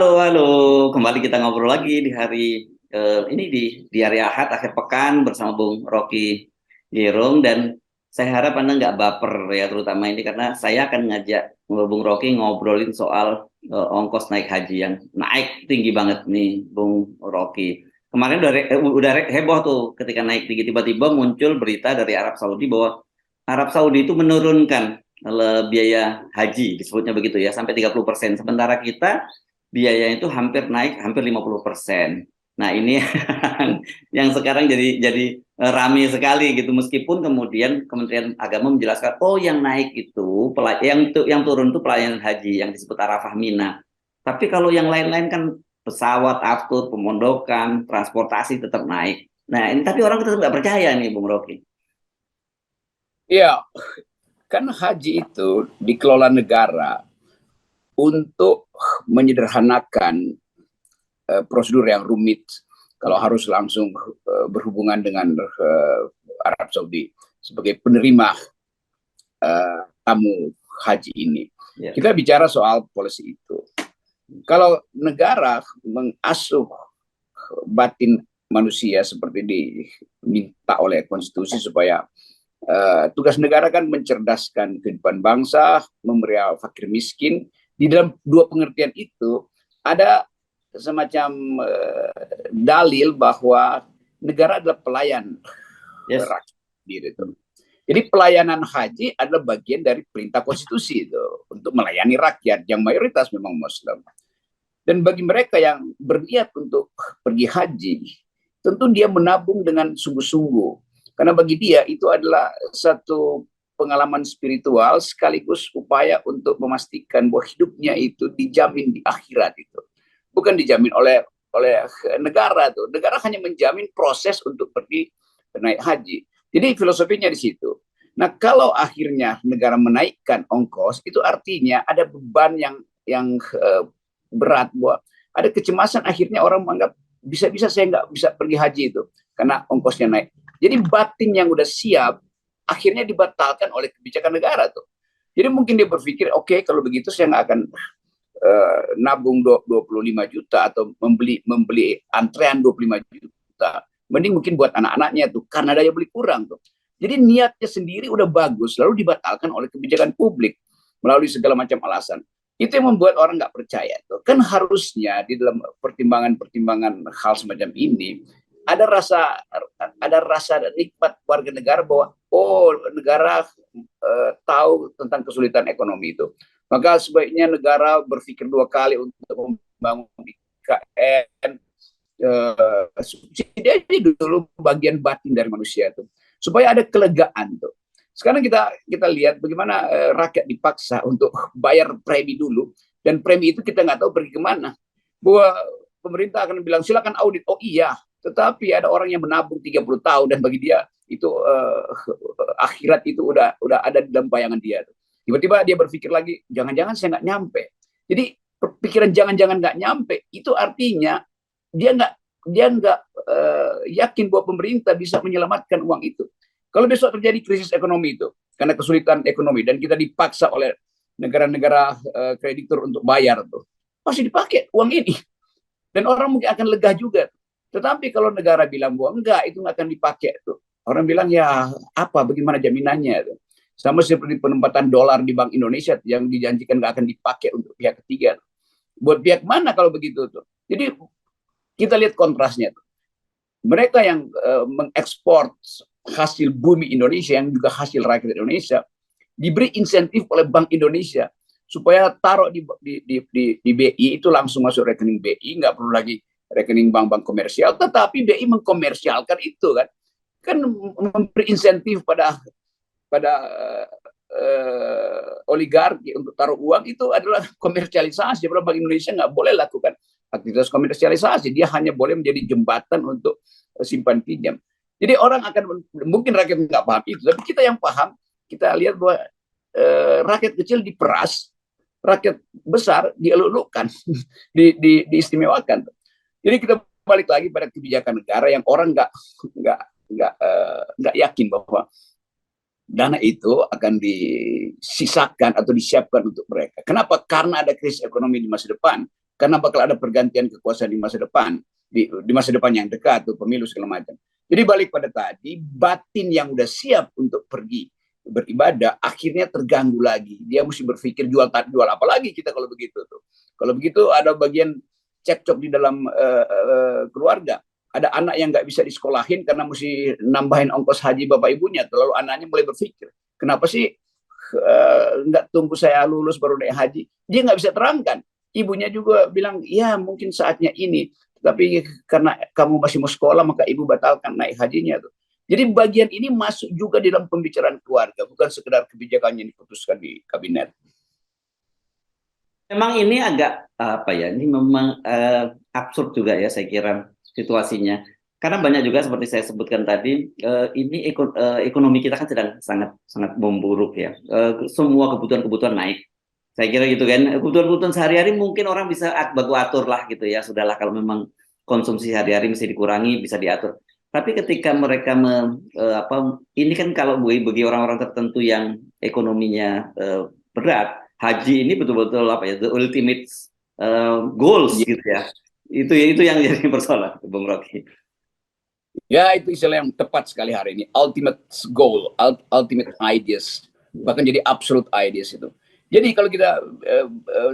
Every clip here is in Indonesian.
Halo, kembali kita ngobrol lagi di hari ini di hari Ahad akhir pekan bersama Bung Rocky Gerung, dan saya harap Anda nggak baper ya, terutama ini karena saya akan ngajak Bung Rocky ngobrolin soal ongkos naik haji yang naik tinggi banget nih, Bung Rocky. Kemarin udah heboh tuh ketika naik tinggi, tiba-tiba muncul berita dari Arab Saudi bahwa Arab Saudi itu menurunkan biaya haji, disebutnya begitu ya, sampai 30%. Sementara kita biayanya itu hampir naik hampir 50%. Nah, ini yang sekarang jadi rame sekali gitu, meskipun kemudian Kementerian Agama menjelaskan oh yang naik itu yang turun itu pelayanan haji yang disebut Arafah Mina. Tapi kalau yang lain-lain kan pesawat, aftur, pemondokan, transportasi tetap naik. Nah, ini tapi orang tetap nggak percaya nih, Bung Rocky. Iya, kan haji itu dikelola negara untuk menyederhanakan prosedur yang rumit kalau harus langsung berhubungan dengan Arab Saudi sebagai penerima tamu haji ini. Yeah. Kita bicara soal polisi itu. Kalau negara mengasuh batin manusia seperti diminta oleh konstitusi supaya tugas negara kan mencerdaskan kehidupan bangsa, memberi fakir miskin. Di dalam dua pengertian itu ada semacam dalil bahwa negara adalah pelayan rakyat. Gitu. Jadi pelayanan haji adalah bagian dari perintah konstitusi itu untuk melayani rakyat yang mayoritas memang Muslim. Dan bagi mereka yang berniat untuk pergi haji, tentu dia menabung dengan sungguh-sungguh. Karena bagi dia itu adalah satu pengalaman spiritual sekaligus upaya untuk memastikan bahwa hidupnya itu dijamin di akhirat itu. Bukan dijamin oleh negara tuh. Negara hanya menjamin proses untuk pergi naik haji. Jadi filosofinya di situ. Nah, kalau akhirnya negara menaikkan ongkos, itu artinya ada beban yang berat, bahwa ada kecemasan akhirnya orang menganggap bisa-bisa saya nggak bisa pergi haji itu karena ongkosnya naik. Jadi batin yang udah siap akhirnya dibatalkan oleh kebijakan negara tuh. Jadi mungkin dia berpikir, oke, kalau begitu saya nggak akan nabung 25 juta atau membeli antrean 25 juta. Mending mungkin buat anak-anaknya tuh karena daya beli kurang tuh. Jadi niatnya sendiri udah bagus lalu dibatalkan oleh kebijakan publik melalui segala macam alasan. Itu yang membuat orang nggak percaya tuh. Kan harusnya di dalam pertimbangan hal semacam ini ada rasa nikmat warga negara bahwa negara tahu tentang kesulitan ekonomi itu. Maka sebaiknya negara berpikir dua kali untuk membangun IKN, subsidi aja dulu bagian batin dari manusia itu supaya ada kelegaan tuh. Sekarang kita lihat bagaimana rakyat dipaksa untuk bayar premi dulu, dan premi itu kita nggak tahu pergi kemana. Bahwa pemerintah akan bilang silakan audit, oh iya, tetapi ada orang yang menabung 30 tahun dan bagi dia itu akhirat itu udah ada di dalam bayangan dia. Tiba-tiba dia berpikir lagi, jangan-jangan saya nggak nyampe. Jadi pikiran jangan-jangan nggak nyampe itu artinya dia nggak yakin bahwa pemerintah bisa menyelamatkan uang itu. Kalau besok terjadi krisis ekonomi itu karena kesulitan ekonomi dan kita dipaksa oleh negara-negara kreditur untuk bayar tuh, pasti dipakai uang ini dan orang mungkin akan lega juga. Tetapi kalau negara bilang bahwa enggak, itu nggak akan dipakai tuh, orang bilang ya apa, bagaimana jaminannya tuh? Sama seperti penempatan dolar di Bank Indonesia yang dijanjikan nggak akan dipakai untuk pihak ketiga. Buat pihak mana kalau begitu tuh? Jadi kita lihat kontrasnya tuh. Mereka yang mengekspor hasil bumi Indonesia yang juga hasil rakyat Indonesia diberi insentif oleh Bank Indonesia supaya taruh di BI itu langsung masuk rekening BI, nggak perlu lagi rekening bank-bank komersial, tetapi BI mengkomersialkan itu kan memberi insentif pada oligarki untuk taruh uang, itu adalah komersialisasi. Bank Indonesia nggak boleh lakukan aktivitas komersialisasi, dia hanya boleh menjadi jembatan untuk simpan pinjam. Jadi orang akan, mungkin rakyat nggak paham itu, tapi kita yang paham, kita lihat bahwa rakyat kecil diperas, rakyat besar dielulukan, diistimewakan. Jadi kita balik lagi pada kebijakan negara yang orang nggak yakin bahwa dana itu akan disisakan atau disiapkan untuk mereka. Kenapa? Karena ada krisis ekonomi di masa depan. karena bakal ada pergantian kekuasaan di masa depan, di masa depan yang dekat tuh pemilu segala macam. Jadi balik pada tadi, batin yang udah siap untuk pergi beribadah akhirnya terganggu lagi. Dia mesti berpikir jual apa lagi kita kalau begitu tuh. Kalau begitu ada bagian cekcok di dalam keluarga. Ada anak yang nggak bisa disekolahin karena mesti nambahin ongkos haji bapak ibunya. Lalu anaknya mulai berpikir, kenapa sih nggak tunggu saya lulus baru naik haji? Dia nggak bisa terangkan. Ibunya juga bilang, ya mungkin saatnya ini. Tapi karena kamu masih mau sekolah, maka ibu batalkan naik hajinya tuh. Jadi bagian ini masuk juga dalam pembicaraan keluarga, bukan sekedar kebijakan yang diputuskan di kabinet. Memang ini agak apa ya? Ini memang absurd juga ya saya kira situasinya. Karena banyak juga seperti saya sebutkan tadi, ini ekonomi kita kan sedang sangat sangat memburuk ya. Semua kebutuhan-kebutuhan naik. Saya kira gitu kan. Kebutuhan-kebutuhan sehari-hari mungkin orang bisa baku atur lah gitu ya. Sudahlah kalau memang konsumsi sehari-hari mesti dikurangi, bisa diatur. Tapi ketika mereka ini kan kalau bagi orang-orang tertentu yang ekonominya berat, haji ini betul-betul apa ya, the ultimate goals gitu ya. Itu yang jadi persoalan, Bung Rocky. Ya, itu istilah yang tepat sekali hari ini. Ultimate goal, ultimate ideas, bahkan jadi absolute ideas itu. Jadi kalau kita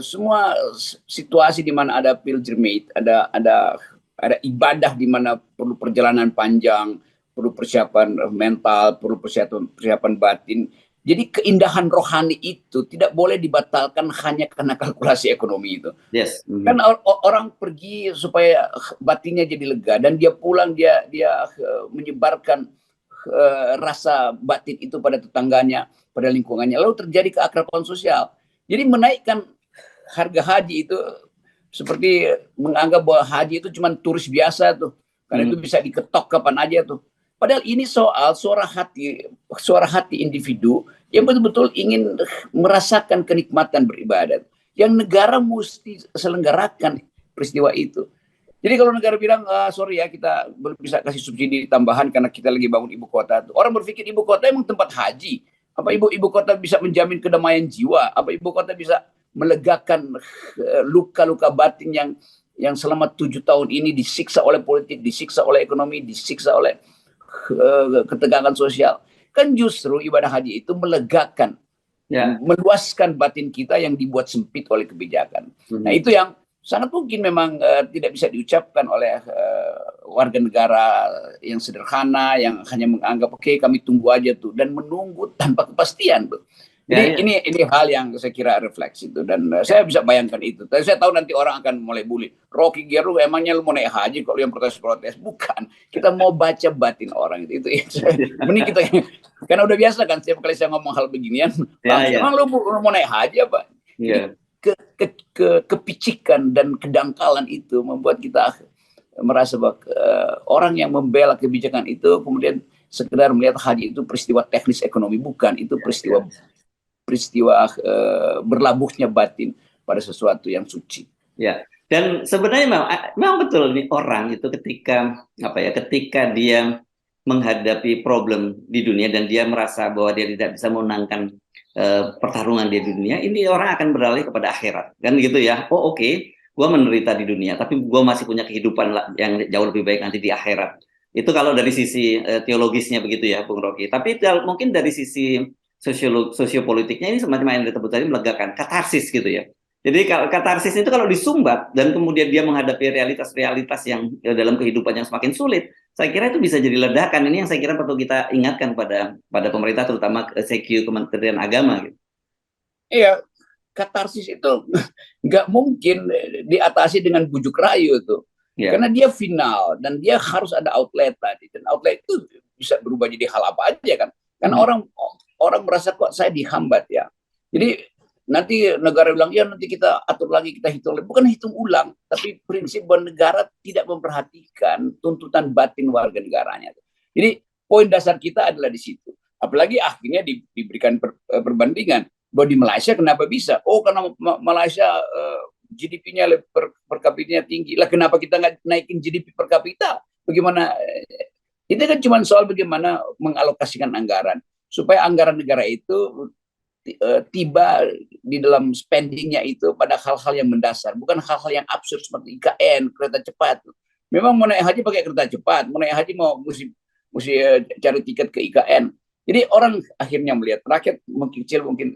semua situasi di mana ada pilgrimage, ada ibadah di mana perlu perjalanan panjang, perlu persiapan mental, perlu persiapan batin. Jadi keindahan rohani itu tidak boleh dibatalkan hanya karena kalkulasi ekonomi itu. Yes. Kan orang pergi supaya batinnya jadi lega dan dia pulang dia menyebarkan rasa batin itu pada tetangganya, pada lingkungannya. Lalu terjadi keakraban sosial. Jadi menaikkan harga haji itu seperti menganggap bahwa haji itu cuma turis biasa tuh. Karena itu bisa diketok kapan aja tuh. Padahal ini soal suara hati individu yang betul-betul ingin merasakan kenikmatan beribadat. Yang negara mesti selenggarakan peristiwa itu. Jadi kalau negara bilang, sorry ya kita belum bisa kasih subsidi tambahan karena kita lagi bangun ibu kota. Orang berpikir ibu kota emang tempat haji. Apa ibu kota bisa menjamin kedamaian jiwa? Apa ibu kota bisa melegakan luka-luka batin yang selama 7 tahun ini disiksa oleh politik, disiksa oleh ekonomi, disiksa oleh ketegangan sosial? Kan justru ibadah haji itu melegakan, meluaskan batin kita yang dibuat sempit oleh kebijakan. Nah itu yang sangat mungkin memang tidak bisa diucapkan oleh warga negara yang sederhana, yang hanya menganggap oke, kami tunggu aja tuh, dan menunggu tanpa kepastian tuh. Jadi ini hal yang saya kira refleksi itu, dan saya bisa bayangkan itu. Tapi saya tahu nanti orang akan mulai bully. Rocky Gerung emangnya lu mau naik haji kok lu yang protes-protes? Bukan. Kita mau baca batin orang itu. Mending kita, karena udah biasa kan setiap kali saya ngomong hal beginian, emang lu mau naik haji apa? Kepicikan dan kedangkalan itu membuat kita merasa bahwa orang yang membela kebijakan itu kemudian sekedar melihat haji itu peristiwa teknis ekonomi. Bukan, itu peristiwa berlabuhnya batin pada sesuatu yang suci. Ya, dan sebenarnya memang betul nih orang itu ketika dia menghadapi problem di dunia dan dia merasa bahwa dia tidak bisa memenangkan pertarungan di dunia, ini orang akan beralih kepada akhirat, kan gitu ya. Oh oke, gue menderita di dunia, tapi gue masih punya kehidupan yang jauh lebih baik nanti di akhirat. Itu kalau dari sisi teologisnya begitu ya, Bung Rocky. Tapi mungkin dari sisi sosiopolitiknya ini semacam yang disebut tadi melegakan, katarsis gitu ya. Jadi katarsis itu kalau disumbat dan kemudian dia menghadapi realitas-realitas yang dalam kehidupan yang semakin sulit, saya kira itu bisa jadi ledakan. Ini yang saya kira perlu kita ingatkan pada pemerintah, terutama CQ Kementerian Agama. Gitu. Iya, katarsis itu nggak mungkin diatasi dengan bujuk rayu tuh. Karena dia final dan dia harus ada outlet tadi, dan outlet itu bisa berubah jadi hal apa aja kan. Karena orang merasa kok saya dihambat ya. Jadi nanti negara bilang ya nanti kita atur lagi, kita hitung lagi. Bukan hitung ulang, tapi prinsip bahwa negara tidak memperhatikan tuntutan batin warga negaranya. Jadi poin dasar kita adalah di situ. Apalagi akhirnya diberikan perbandingan bahwa di Malaysia kenapa bisa? Oh karena Malaysia GDP-nya per kapitanya tinggi. Lah kenapa kita nggak naikin GDP per kapita? Bagaimana? Itu kan cuma soal bagaimana mengalokasikan anggaran supaya anggaran negara itu tiba di dalam spendingnya itu pada hal-hal yang mendasar, bukan hal-hal yang absurd seperti IKN, kereta cepat. Memang mau naik haji pakai kereta cepat, mau naik haji mesti cari tiket ke IKN. Jadi orang akhirnya melihat, rakyat mungkin kecil mungkin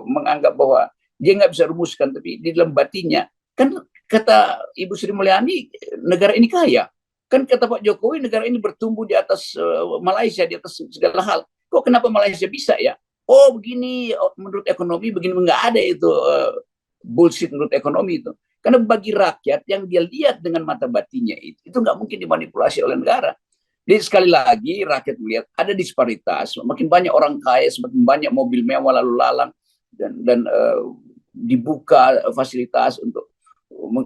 menganggap bahwa dia nggak bisa rumuskan, tapi di dalam batinnya kan kata Ibu Sri Mulyani, negara ini kaya. Kan kata Pak Jokowi, negara ini bertumbuh di atas Malaysia, di atas segala hal. Kok kenapa Malaysia bisa ya? Oh begini, menurut ekonomi begini, nggak ada itu bullshit menurut ekonomi itu. Karena bagi rakyat yang dia lihat dengan mata batinnya itu nggak mungkin dimanipulasi oleh negara. Jadi sekali lagi rakyat melihat ada disparitas, semakin banyak orang kaya, semakin banyak mobil mewah lalu lalang, dan dibuka fasilitas untuk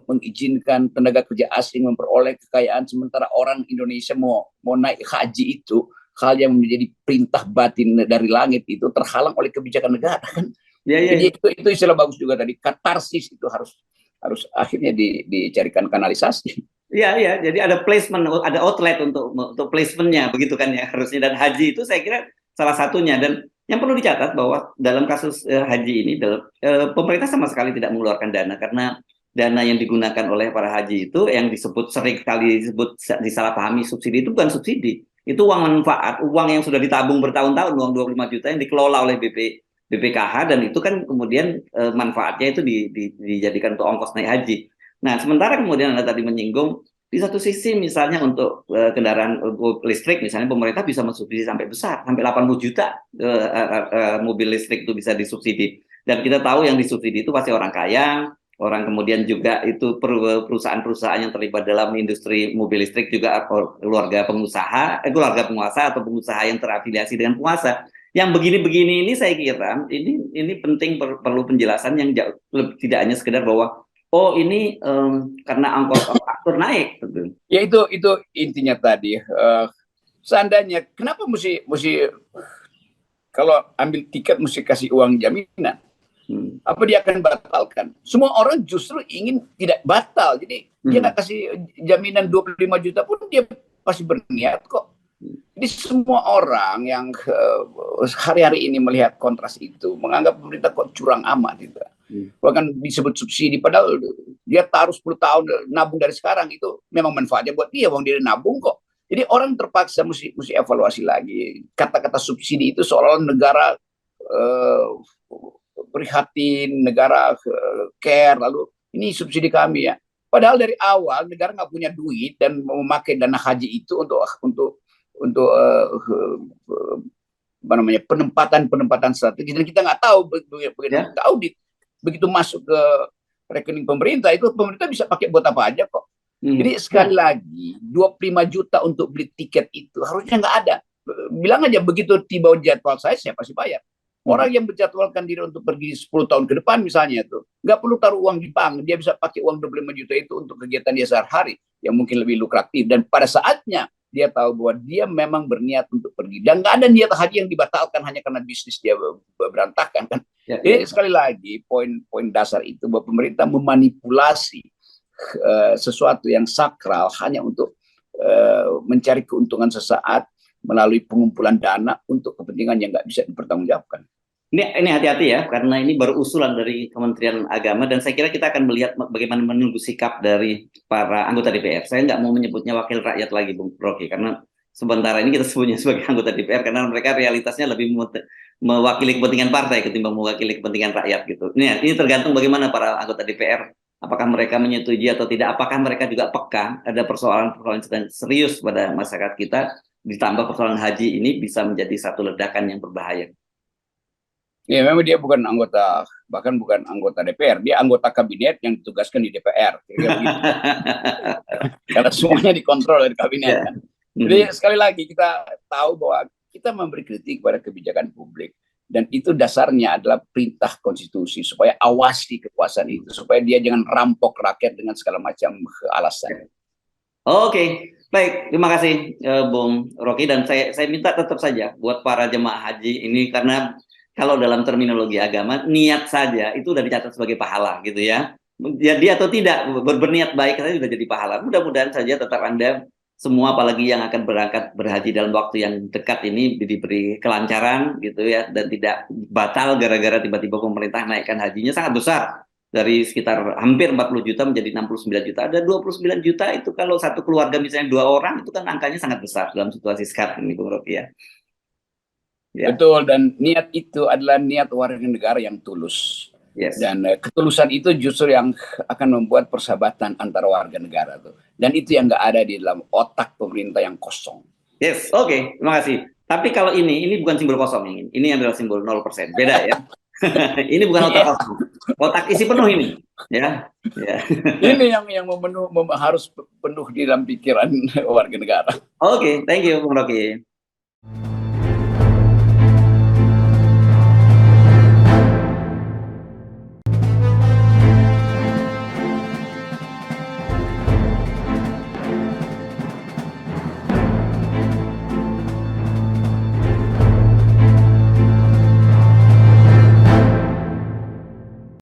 mengizinkan tenaga kerja asing memperoleh kekayaan, sementara orang Indonesia mau naik haji itu hal yang menjadi perintah batin dari langit itu terhalang oleh kebijakan negara kan. Jadi itu istilah bagus juga tadi, katarsis itu harus akhirnya dicarikan kanalisasi. Iya, jadi ada placement, ada outlet untuk placementnya, begitu kan ya harusnya. Dan haji itu saya kira salah satunya. Dan yang perlu dicatat bahwa dalam kasus haji ini, pemerintah sama sekali tidak mengeluarkan dana, karena dana yang digunakan oleh para haji itu yang sering kali disebut disalahpahami subsidi, itu bukan subsidi, itu uang manfaat, uang yang sudah ditabung bertahun-tahun, uang 25 juta yang dikelola oleh BPKH, dan itu kan kemudian manfaatnya itu dijadikan untuk ongkos naik haji. Nah, sementara kemudian Anda tadi menyinggung, di satu sisi misalnya untuk kendaraan listrik, misalnya pemerintah bisa mensubsidi sampai besar, sampai 80 juta mobil listrik itu bisa disubsidi. Dan kita tahu yang disubsidi itu pasti orang kaya, orang kemudian juga itu perusahaan-perusahaan yang terlibat dalam industri mobil listrik, juga keluarga pengusaha atau pengusaha yang terafiliasi dengan penguasa. Yang begini-begini ini saya kira ini penting, perlu penjelasan yang tidak hanya sekedar bahwa oh ini karena angkot naik. Ya itu intinya tadi. Seandainya kenapa mesti kalau ambil tiket mesti kasih uang jaminan? Apa dia akan batalkan? Semua orang justru ingin tidak batal. Jadi dia nggak kasih jaminan 25 juta pun dia pasti berniat kok. Jadi semua orang yang hari-hari ini melihat kontras itu menganggap pemerintah kok curang amat gitu. Bahkan disebut subsidi, padahal dia taruh 10 tahun nabung dari sekarang, itu memang manfaatnya buat dia, dia nabung kok. Jadi orang terpaksa mesti evaluasi lagi. Kata-kata subsidi itu seolah-olah negara prihatin, negara care, lalu ini subsidi kami ya. Padahal dari awal negara nggak punya duit dan memakai dana haji itu untuk penempatan strategi, dan kita nggak tahu begitu audit, begitu masuk ke rekening pemerintah, itu pemerintah bisa pakai buat apa aja kok. Jadi sekali lagi 25 juta untuk beli tiket itu harusnya nggak ada. Bilang aja begitu tiba jadwal saya pasti bayar. Orang yang menjadwalkan diri untuk pergi 10 tahun ke depan misalnya tuh nggak perlu taruh uang di bank, dia bisa pakai uang 25 juta itu untuk kegiatan dia sehari-hari yang mungkin lebih lukratif, dan pada saatnya dia tahu bahwa dia memang berniat untuk pergi, dan nggak ada niat haji yang dibatalkan hanya karena bisnis dia berantakan kan. Jadi sekali lagi poin dasar itu bahwa pemerintah memanipulasi sesuatu yang sakral hanya untuk mencari keuntungan sesaat melalui pengumpulan dana untuk kepentingan yang nggak bisa dipertanggungjawabkan. Ini hati-hati ya, karena ini baru usulan dari Kementerian Agama, dan saya kira kita akan melihat bagaimana menunggu sikap dari para anggota DPR. Saya nggak mau menyebutnya wakil rakyat lagi, Bung Rocky, karena sementara ini kita sebutnya sebagai anggota DPR, karena mereka realitasnya lebih mewakili kepentingan partai ketimbang mewakili kepentingan rakyat gitu. Ini tergantung bagaimana para anggota DPR, apakah mereka menyetujui atau tidak, apakah mereka juga peka ada persoalan-persoalan serius pada masyarakat kita, ditambah persoalan haji ini bisa menjadi satu ledakan yang berbahaya. Ya memang dia bukan anggota, bahkan bukan anggota DPR, dia anggota kabinet yang ditugaskan di DPR. Karena semuanya dikontrol dari kabinet kan. Jadi sekali lagi kita tahu bahwa kita memberi kritik pada kebijakan publik, dan itu dasarnya adalah perintah konstitusi supaya awasi kekuasaan itu, supaya dia jangan rampok rakyat dengan segala macam alasan. Oke, baik, terima kasih Bung Rocky, dan saya minta tetap saja buat para jemaah haji ini, karena kalau dalam terminologi agama, niat saja itu udah dicatat sebagai pahala gitu ya. Jadi atau tidak berniat baik saja sudah jadi pahala. Mudah-mudahan saja tetap Anda semua apalagi yang akan berangkat berhaji dalam waktu yang dekat ini diberi kelancaran gitu ya, dan tidak batal gara-gara tiba-tiba pemerintah naikkan hajinya sangat besar, dari sekitar hampir 40 juta menjadi 69 juta. Ada 29 juta itu kalau satu keluarga misalnya 2 orang, itu kan angkanya sangat besar dalam situasi sekarang ini, Bung Rocky ya. Betul, dan niat itu adalah niat warga negara yang tulus. Yes. Dan ketulusan itu justru yang akan membuat persahabatan antara warga negara tuh. Dan itu yang nggak ada di dalam otak pemerintah yang kosong. Yes, oke, terima kasih. Tapi kalau ini bukan simbol kosong ini adalah simbol 0%. Beda ya. Ini bukan otak kosong. Otak isi penuh ini, ya. Ini yang harus penuh di dalam pikiran warga negara. Oke, thank you, Bung Rocky.